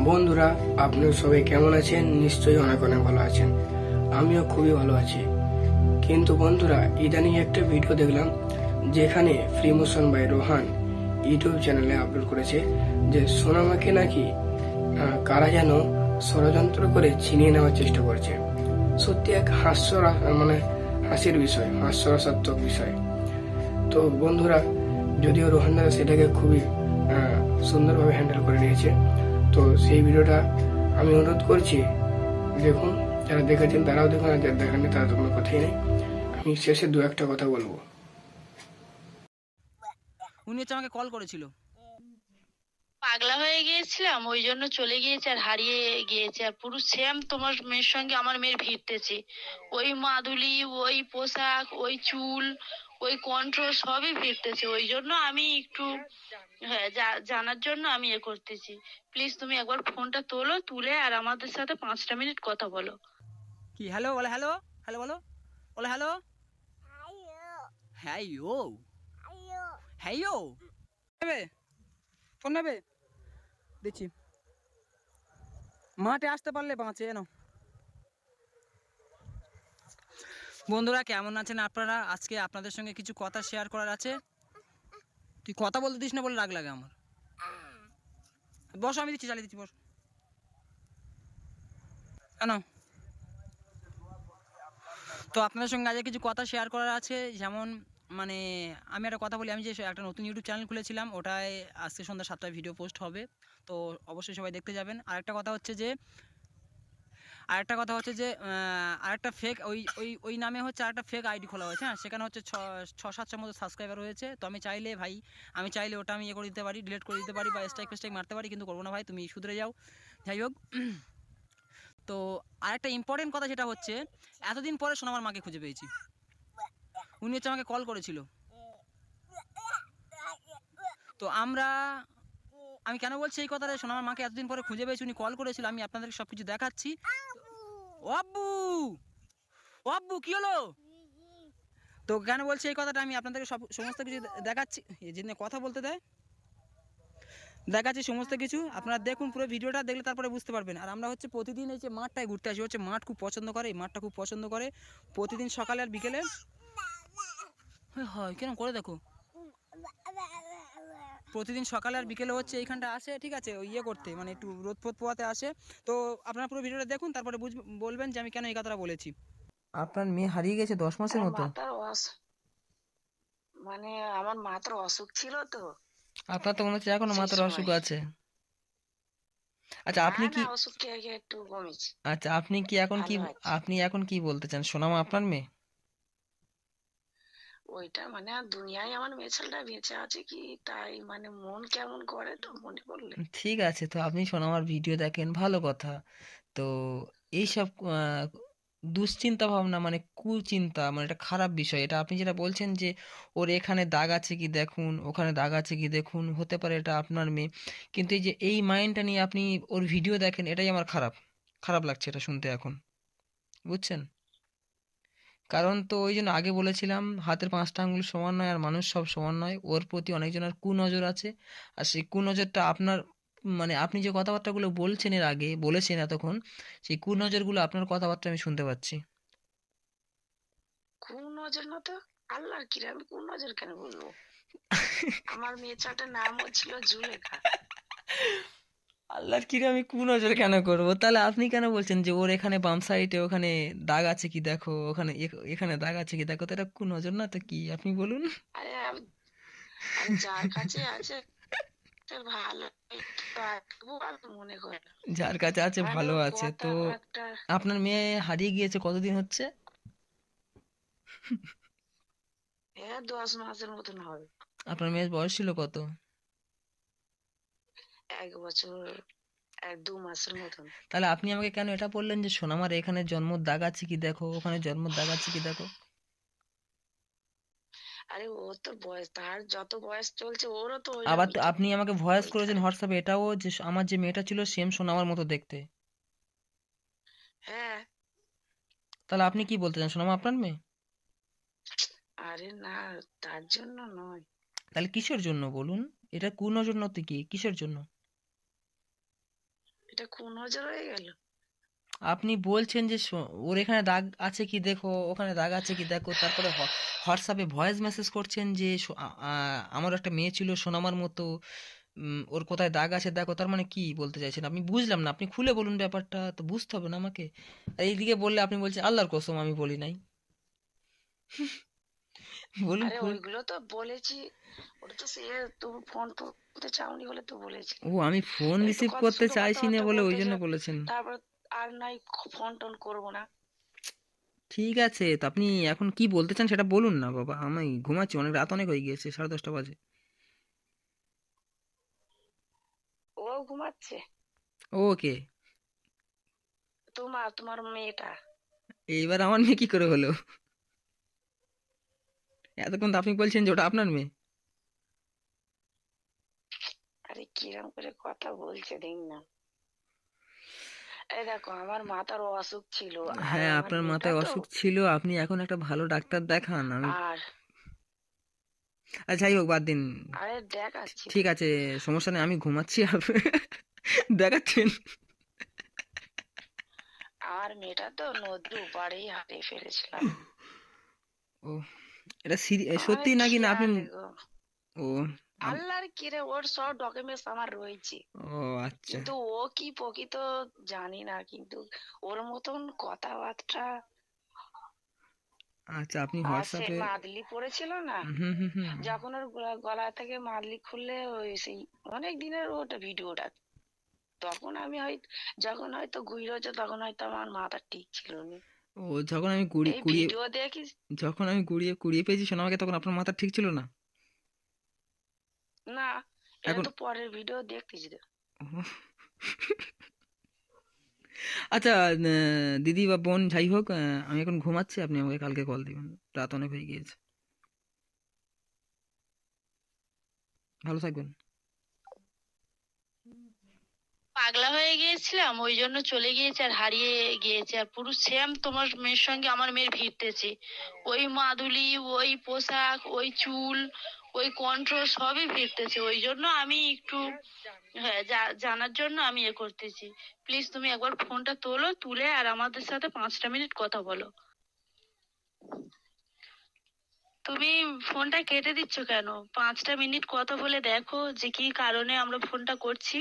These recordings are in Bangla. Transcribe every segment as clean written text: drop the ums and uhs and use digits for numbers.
বন্ধুরা, আপনারা সবাই কেমন আছেন? নিশ্চয়ই অনেক অনেক ভালো আছেন। আমিও খুবই ভালো আছি। কিন্তু বন্ধুরা, ইদানিং একটা ভিডিও দেখলাম যেখানে free motion by Rohan YouTube চ্যানেলে আপলোড করেছে যে সোনামাকে নাকি কারা যেন ষড়যন্ত্র করে ছিনিয়ে নেওয়ার চেষ্টা করছে। সত্যি এক হাসির বিষয়, হাস্যরসাত্মক বিষয়। তো বন্ধুরা, যদিও রোহান দাদা সেটাকে খুবই সুন্দরভাবে হ্যান্ডেল করে নিয়েছে, তো সেই ভিডিওটা আমি অনুরোধ করছি দেখুন। যারা দেখেছেন তারাও দেখুন, আর যারা দেখেননি তারা তো কোনো কথাই নেই। আমি শেষে দু একটা কথা বলবো। উনি হচ্ছে আমাকে কল করেছিল, পাগলা হয়ে গিয়েছিলাম, ওই জন্য চলে গিয়েছে আর হারিয়ে গিয়েছে। আর পুরো সেম তোমার মেয়ের সঙ্গে আমার মেয়ের ভিড়তেছে। ওই মাদুলি, ওই পোশাক, ওই চুল, ওই কণ্ঠ সবই ভিড়তেছে। ওই জন্য আমি একটু জানার জন্য আমি করতেছি। প্লিজ তুমি একবার ফোনটা তোলো, তুলে আর আমাদের সাথে 5টা মিনিট কথা বলো। কি হ্যালো বলে, হ্যালো হ্যালো বলো, বলে হ্যালো হ্যাঁ ইউ হ্যাঁ ইউ নেবে, ফোন নেবে, দিচ্ছি। মাঠে আসতে পারলে বাঁচে না। বন্ধুরা, কেমন আছেন আপনারা? আজকে আপনাদের সঙ্গে কিছু কথা শেয়ার করার আছে। তুই কথা বলতে দিস না বলে রাগ লাগে আমার। বসো, আমি দিচ্ছি, চালিয়ে দিচ্ছি, বস। কেন? তো আপনাদের সঙ্গে আজকে কিছু কথা শেয়ার করার আছে। যেমন আমি একটা কথা বলি, আমি যে একটা নতুন ইউটিউব চ্যানেল খুলেছিলাম, ওটায় আজকে সন্ধ্যা 7টায় ভিডিও পোস্ট হবে, তো অবশ্যই সবাই দেখতে যাবেন। আরেকটা কথা হচ্ছে যে আরেকটা ফেক ওই নামে হচ্ছে আরেকটা ফেক আইডি খোলা হয়েছে। হ্যাঁ, সেখানে হচ্ছে 6-700 মতো সাবস্ক্রাইবার হয়েছে। তো আমি চাইলে ওটা আমি করে দিতে পারি, ডিলিট করে দিতে পারি বা স্ট্রাইক মারতে পারি, কিন্তু করবো না ভাই, তুমি শুধরে যাও। যাই হোক, তো আরেকটা ইম্পর্টেন্ট কথা যেটা হচ্ছে, এতদিন পরে সোনামার মাকে খুঁজে পেয়েছি। উনি হচ্ছে আমাকে কল করেছিল। তো আমি কেন বলছি এই কথাটা, সোনামার মাকে এতদিন পরে খুঁজে পেয়েছি, উনি কল করেছিল, আমি আপনাদেরকে সব কিছু দেখাচ্ছি। ও আব্বু কি হলো? তো কেন বলছি এই কথাটা, আমি আপনাদেরকে সমস্ত কিছু দেখাচ্ছি। যেদিন কথা বলতে দেখাচ্ছি সমস্ত কিছু, আপনারা দেখুন পুরো ভিডিওটা, দেখলে তারপরে বুঝতে পারবেন। আর আমরা হচ্ছে প্রতিদিন এই যে মাঠটায় ঘুরতে আসি, হচ্ছে মাঠ খুব পছন্দ করে, এই মাঠটা খুব পছন্দ করে। প্রতিদিন সকালে আর বিকেলে হয় কেন করে দেখো, প্রতিদিন সকালে আর বিকেলে হচ্ছে এইখানটা আসে, ঠিক আছে, ওই করতে, একটু রোদ ফোদ পোয়াতে আসে। তো আপনারা পুরো ভিডিওটা দেখুন, তারপরে বলবেন যে আমি কেন এই কথাটা বলেছি। আপনার মেয়ে হারিয়ে গেছে 10 মাসের মতো। আমার মাথার অসুখ ছিল তো। আপনার তো মনে হচ্ছে এখনো মাথার অসুখ আছে। আচ্ছা, আপনি কি একটু কমেছে। আচ্ছা, আপনি এখন কি বলতে চান? সোনামা আপনার মেয়ে? ওইটা দুনিয়ায় আমার মেয়ে ছেলেটা বেঁচে আছে কি, তাই মন কেমন করে তো মনে পড়লে। ঠিক আছে, তো আপনি সোনামার ভিডিও দেখেন, ভালো কথা। তো এইসব দুশ্চিন্তা ভাবনা, কুচিন্তা, এটা খারাপ বিষয়। এটা আপনি যেটা বলছেন যে ওর এখানে দাগ আছে কি দেখুন, ওখানে দাগ আছে কি দেখুন, হতে পারে এটা আপনার মেয়ে, কিন্তু এই যে এই মাইন্ডটা নিয়ে আপনি ওর ভিডিও দেখেন, এটাই আমার খারাপ লাগছে এটা শুনতে এখন, বুঝছেন? কারণ তো ওই জন্য আগে বলেছিলাম, হাতের 5টা আঙুল সমান নয় আর মানুষ সব সমান নয়। ওর প্রতি অনেকজনের কুনজর আছে, আর সেই কুনজরটা আপনার আপনি যে কথাবার্তাগুলো বলছেন, এর আগে বলেছেন এতক্ষণ, সেই কুনজরগুলো আপনার কথাবার্তা আমি শুনতে পাচ্ছি। কুনজর না তো, আল্লাহর কিরে, আমি কুনজর কেন বলবো? আমার মেয়ে ছেলেটার নাম হচ্ছিল জুলেখা। আল্লাহর কিরে আমি কুনজর কেন করবো? তাহলে আপনি কেন বলছেন যে ওর এখানে বাম সাইডে ওখানে দাগ আছে কি দেখো, ওখানে এখানে দাগ আছে কি দেখো? তো এটা কুনজর না তো কি, আপনি বলুন। আরে যার কাছে আছে ভালো, মনে করে যার কাছে আছে ভালো আছে। তো আপনার মেয়ে হারিয়ে গিয়েছে কতদিন হচ্ছে? 10 মাসের মতন হবে। আপনার মেয়ের বয়স ছিল কত? 1 বছর 2 মাসের মতন। তাহলে আপনি আমাকে কেন এটা বললেন যে সোনামার এখানে জন্মর দাগ আছে কি দেখো, ওখানে জন্মর দাগ আছে কি দেখো? আরে ও তো বয়স, তার যত বয়স চলছে ওরও তো আবার তো আপনি আমাকে ভয়েস করেছেন হোয়াটসঅ্যাপে, এটাও যে আমার যে মেয়েটা ছিল সেম সোনামার মতো দেখতে। হ্যাঁ। তাহলে আপনি কি বলতে চান, সোনামা আপনার মেয়ে? আর আরে না, তার জন্য নয়। তাহলে কিসের জন্য বলুন? এটা কুনজর নতি কি কিসের জন্য? এটা কোন নজর হয়ে গেল? আপনি বলছেন যে ওর এখানে দাগ আছে কি দেখো, ওখানে দাগ আছে কি দেখো, তারপরে হোয়াটসঅ্যাপে ভয়েস মেসেজ করছেন যে আমার একটা মেয়ে ছিল সোনামার মতো, ওর কোথায় দাগ আছে দেখো। তার মানে কি বলতে চাইছেন আপনি? বুঝলাম না, আপনি খুলে বলুন ব্যাপারটা, তো বুঝতে হবে না আমাকে? আর এইদিকে বললে আপনি বলছেন আল্লাহর কসম আমি বলি নাই। বলুন আরে খুলে। ওইগুলো তো বলেছি, ওটা তো সে তুমি ফোন তো করতে চাওনি বলে তো বলেছি। ও, আমি ফোন এই তো রিসিভ কথা করতে শুধু চাইছি না কথাবার্তা বলে ওই বলতে জন্য চাই, বলেছেন? তারপর আর নাই ফোন টোন করবো না। ঠিক আছে, তো আপনি এখন কি বলতে চান সেটা বলুন না বাবা, আমি ঘুমাচ্ছি, অনেক রাত অনেক হয়ে গিয়েছে, 10:30 বাজে। ও ঘুমাচ্ছে? ওকে। তোমার মেয়েটা? এইবার আমার মেয়ে কি করে হলো? এতক্ষণ তো আপনি বলছেন যে ওটা আপনার মেয়ে। আরে কিরম করে কথা বলছে দেখ না। এই দেখো, আমার মাথার অসুখ ছিল, আর হ্যাঁ, আমার আপনার মেয়েটা মাথায় তো। অসুখ ছিল, আপনি এখন একটা ভালো ডাক্তার দেখান। আমি আর আচ্ছা, যাই হোক, বাদ দিন। আরে দেখাচ্ছি তো। ঠিক আছে, সমস্যা নেই, আমি ঘুমাচ্ছি। আপনি দেখাচ্ছেন? আমার মেয়েটা তো নদীর ওপারেই হারিয়ে ফেলেছিলাম। ও, এটা আমার সত্যি নাকি না আপনি? খেয়াল গো। ও, আম- আল্লাহর কি রে, ওর সব ডকুমেন্টস আমার রয়েছে, ও আচ্ছা। কিন্তু ও কি প্রকৃত জানি না, কিন্তু ওর মতন কথাবার্তা। আচ্ছা, আপনি আর সে হোয়াটসঅ্যাপে। মাদলি পড়েছিল না, হুম হুম হুম। যখন ওর গলা থেকে মাদলি খুললে ওই সেই অনেক দিনের ওটা ভিডিওটা, তখন আমি হয়তো, যখন হয়তো ঘুরে তখন হয়তো আমার মাথা ঠিক ছিল না। ও, যখন আমি এই কুড়িয়ে ভিডিও দেখিস। যখন আমি কুড়িয়ে কুড়িয়ে পেয়েছি সোনামাকে, তখন আপনার মাথা ঠিক ছিল না? না, এটা এখন তো পরের ভিডিও দেখতেছি তো। আচ্ছা, দিদি বা বোন যাই হোক, আমি এখন ঘুমাচ্ছি, আপনি আমাকে কালকে কল দিবেন, রাত অনেক হয়ে গিয়েছে। ভালো থাকবেন। পাগলা হয়ে গিয়েছিলাম ওই জন্য চলে গিয়েছে আর হারিয়ে গিয়েছে, আর পুরো সেম তোমার মেয়ের সঙ্গে আমার মেয়ের ভিড়তেছে। ওই মাদুলি, ওই পোশাক, ওই চুল, ওই কণ্ঠ সবই ভিড়তেছে। ওই জন্য আমি একটু, হ্যাঁ, জানার জন্য আমি এ করতেছি। প্লিজ তুমি একবার ফোনটা তোলো, তুলে আর আমাদের সাথে 5টা মিনিট কথা বলো। তুমি ফোনটা কেটে দিচ্ছ কেন? 5টা মিনিট কথা বলে দেখো যে কি কারণে আমরা ফোনটা করছি।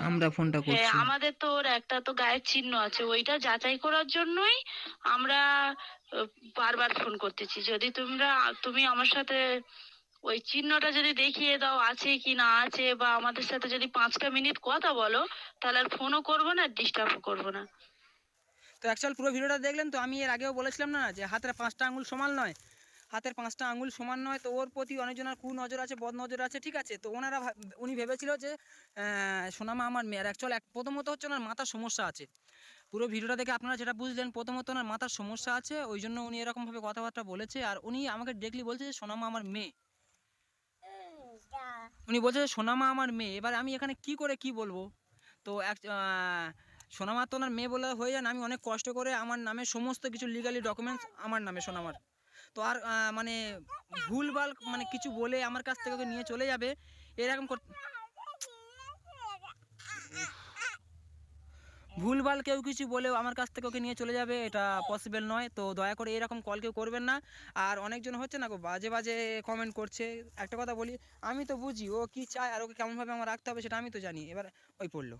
আমরা ফোনটা হ্যাঁ, করছি। আমাদের তো ওর একটা তো গায়ের চিহ্ন আছে, ওইটা যাচাই করার জন্যই আমরা বারবার ফোন করতেছি। যদি তুমি আমার সাথে ওই চিহ্নটা যদি দেখিয়ে দাও আছে কি না আছে, বা আমাদের সাথে যদি 5টা মিনিট কথা বলো, তাহলে আর ফোনও করবো না, ডিস্টার্বও করবো না। তো অ্যাকচুয়াল পুরো ভিডিওটা দেখলেন তো? আমি এর আগেও বলেছিলাম না যে হাতের 5টা আঙুল সমান নয়, হাতের 5টা আঙুল সমান নয়। তো ওর প্রতি অনেকজনের কুনজর আছে, বদ নজর আছে, ঠিক আছে? তো উনি ভেবেছিল যে সোনামা আমার মেয়ের। অ্যাকচুয়াল প্রথমত হচ্ছে ওনার মাথার সমস্যা আছে। পুরো ভিডিওটা দেখে আপনারা যেটা বুঝলেন, প্রথমত ওনার মাথার সমস্যা আছে, ওই জন্য উনি এরকমভাবে কথাবার্তা বলেছে। আর উনি আমাকে ডিরেক্টলি বলছে যে সোনামা আমার মেয়ে। উনি বলছে যে সোনামা আমার মেয়ে। এবার আমি এখানে কি করে কি বলবো? তো সোনামা তো ওনার মেয়ে বলে হয়ে যান, আমি অনেক কষ্ট করে আমার নামে সমস্ত কিছু লিগালি ডকুমেন্টস আমার নামে সোনামার। তো আর মানে ভুলভাল মানে কিছু বলে আমার কাছ থেকে ওকে নিয়ে চলে যাবে, এরকম ভুলভাল কেউ কিছু বলেও আমার কাছ থেকে ওকে নিয়ে চলে যাবে, এটা পসিবল নয়। তো দয়া করে এরকম কল কেউ করবেন না। আর অনেকজন হচ্ছে না গো, বাজে বাজে কমেন্ট করছে। একটা কথা বলি, আমি তো বুঝি ও কি চায় আর ওকে কেমনভাবে আমার রাখতে হবে, সেটা আমি তো জানি। এবার ওই পড়লো,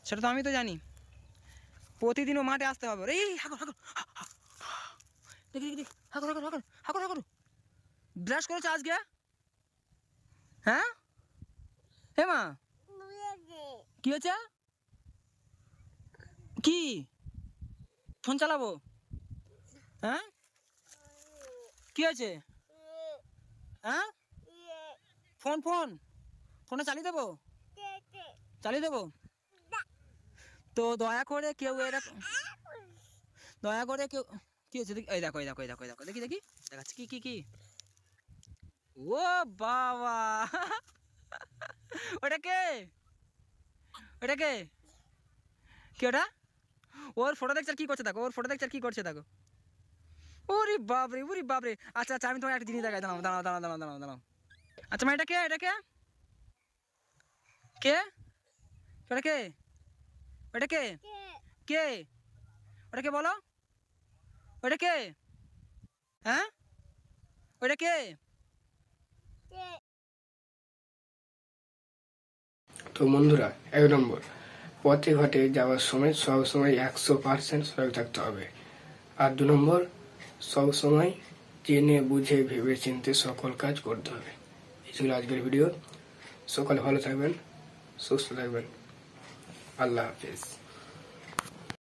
সেটা তো আমি তো জানি। প্রতিদিনও মাঠে আসতে হবে। এই হাগর হাগর, দেখি দেখি, হাগর হাগর হাগর হাগর হাগর। ব্রাশ করেছো আজকে? হ্যাঁ হে মা, কি হয়েছে? কি ফোন চালাবো? হ্যাঁ, কি হয়েছে? হ্যাঁ, ফোন ফোন ফোনে চালিয়ে দেবো, চালিয়ে দেবো। তো দয়া করে কেউ এরকম, দয়া করে কেউ, কি হয়েছে? এই দেখো এই দেখো এই দেখো এই দেখো, দেখি দেখি দেখাচ্ছি কি কি কি। ও বাবা, ওটা কে? ওটা কে? কি ওটা? ওর ফটো দেখছে আর কি করছে দেখো, ওর ফটো দেখছে আর কি করছে দেখো। ওরে বাপরে, ওরে বাপরে। আচ্ছা আচ্ছা, আমি তোমাকে একটা জিনিস দেখাই, দাঁড়াও দাঁড়াও দাঁড়াও দাঁড়াও দাঁড়াও দাঁড়াও। আচ্ছা মা, এটা কে? এটা কে? কে? এটা কে? ওটা কে? কে? ওটা কে বলো? ওটা কে? হ্যাঁ, ওটা কে? তো বন্ধুরা, 1 নম্বর, পথে ঘাটে যাওয়ার সময় সবসময় 100% সজাগ থাকতে হবে। আর 2 নম্বর, সবসময় জেনে বুঝে ভেবে চিন্তে সকল কাজ করতে হবে। এই ছিল আজকের ভিডিও। সকলে ভালো থাকবেন, সুস্থ থাকবেন। আল্লাহ হাফেজ।